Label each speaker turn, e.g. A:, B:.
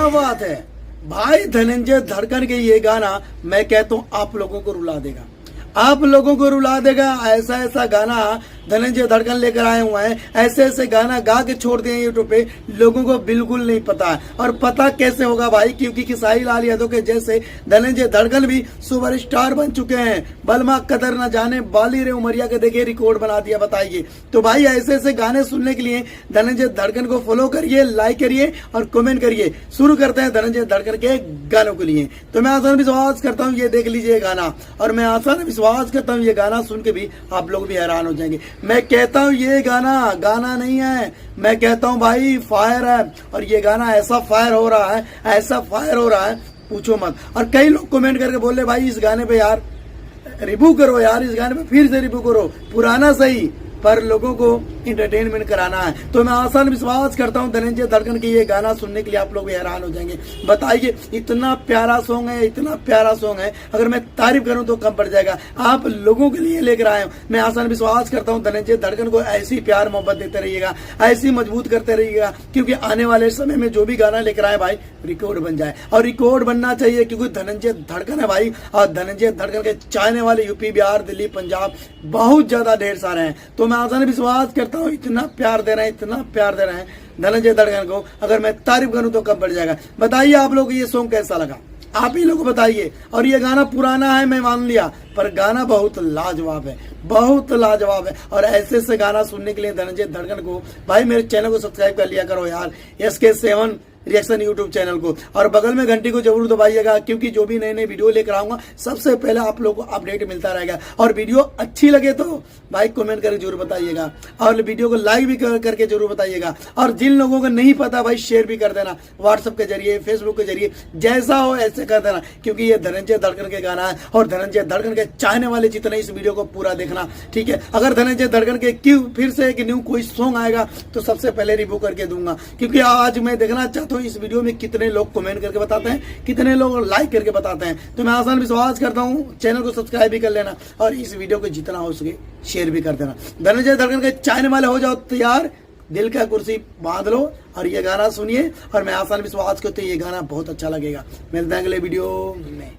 A: क्या बात है भाई, धनंजय धड़कन के ये गाना मैं कहता हूँ आप लोगों को रुला देगा, आप लोगों को रुला देगा। ऐसा ऐसा गाना धनंजय धड़कन लेकर आए हुए हैं, ऐसे ऐसे गाना गा के छोड़ दिए यूट्यूब पे, लोगों को बिल्कुल नहीं पता है। और पता कैसे होगा भाई, क्योंकि खेसारी लाल यादव के जैसे धनंजय धड़कन भी सुपरस्टार बन चुके हैं। बलमा कदर न जाने बाली रे उमरिया के देखे रिकॉर्ड बना दिया, बताइए। तो भाई ऐसे ऐसे गाने सुनने के लिए धनंजय धड़कन को फॉलो करिए, लाइक करिए और कमेंट करिए। शुरू करते हैं धनंजय धड़कन के गानों के लिए। तो मैं आसान विश्वास करता हूँ ये देख लीजिए गाना, और मैं आसान विश्वास करता हूँ ये गाना सुन के भी आप लोग भी हैरान हो जाएंगे। मैं कहता हूँ ये गाना गाना नहीं है, मैं कहता हूँ भाई फायर है। और ये गाना ऐसा फायर हो रहा है, ऐसा फायर हो रहा है पूछो मत। और कई लोग कमेंट करके बोले भाई इस गाने पे यार रिव्यू करो, यार इस गाने पे फिर से रिव्यू करो, पुराना सही पर लोगों को इंटरटेनमेंट कराना है। तो मैं आसान विश्वास करता हूं धनंजय धड़कन के ये गाना सुनने के लिए आप लोग भी हैरान हो जाएंगे। बताइए इतना प्यारा सॉन्ग है, इतना प्यारा सॉन्ग है, अगर मैं तारीफ करूं तो कम पड़ जाएगा। आप लोगों के लिए लेकर आए हूं। मैं आसान विश्वास करता हूं धनंजय धड़कन को ऐसी प्यार मोहब्बत देते रहिएगा, ऐसी मजबूत करते रहिएगा, क्योंकि आने वाले समय में जो भी गाना लेकर आए भाई रिकॉर्ड बन जाए। और रिकॉर्ड बनना चाहिए क्योंकि धनंजय धड़कन है भाई, और धनंजय धड़कन के चाहने वाले यूपी, बिहार, दिल्ली, पंजाब बहुत ज्यादा ढेर सारे हैं। तो मैं आसान विश्वास करता हूँ इतना प्यार दे रहे हैं, इतना प्यार दे रहे हैं धनंजय धड़कन को, अगर मैं तारीफ करूं तो कम पड़ जाएगा। बताइए आप लोग ये सॉन्ग कैसा लगा, आप ही लोग बताइए। और ये गाना पुराना है मैं मान लिया, पर गाना बहुत लाजवाब है, बहुत लाजवाब है। और ऐसे ऐसे गाना सुनने के लिए धनंजय धड़कन को भाई मेरे चैनल को सब्सक्राइब कर लिया करो यार, SK7 रिएक्शन यूट्यूब चैनल को, और बगल में घंटी को जरूर दबाइएगा, क्योंकि जो भी नए नए वीडियो लेकर आऊंगा सबसे पहले आप लोगों को अपडेट मिलता रहेगा। और वीडियो अच्छी लगे तो भाई कमेंट करके जरूर बताइएगा, और वीडियो को लाइक भी करके जरूर बताइएगा। और जिन लोगों को नहीं पता भाई शेयर भी कर देना, व्हाट्सएप के जरिए, फेसबुक के जरिए, जैसा हो ऐसे कर देना, क्योंकि ये धनंजय धड़कन के गाना है। और धनंजय धड़कन के चाहने वाले जितने इस वीडियो को पूरा देखना, ठीक है। अगर धनंजय धड़कन के क्यों फिर से एक न्यू कोई सॉन्ग आएगा तो सबसे पहले रिव्यू करके दूंगा, क्योंकि आज मैं देखना चाहता हूँ इस वीडियो में कितने लोग कमेंट करके बताते हैं, कितने लोग लाइक करके बताते हैं। तो मैं आसान विश्वास करता हूँ चैनल को सब्सक्राइब भी कर लेना, और इस वीडियो को जितना हो सके शेयर भी कर देना। धनंजय धड़कन के चाहने वाले हो जाओ तैयार, दिल का कुर्सी बांध लो और ये गाना सुनिए। और मैं आसान विश्वास करता हूँ ये गाना बहुत अच्छा लगेगा। मिलते हैं अगले वीडियो में।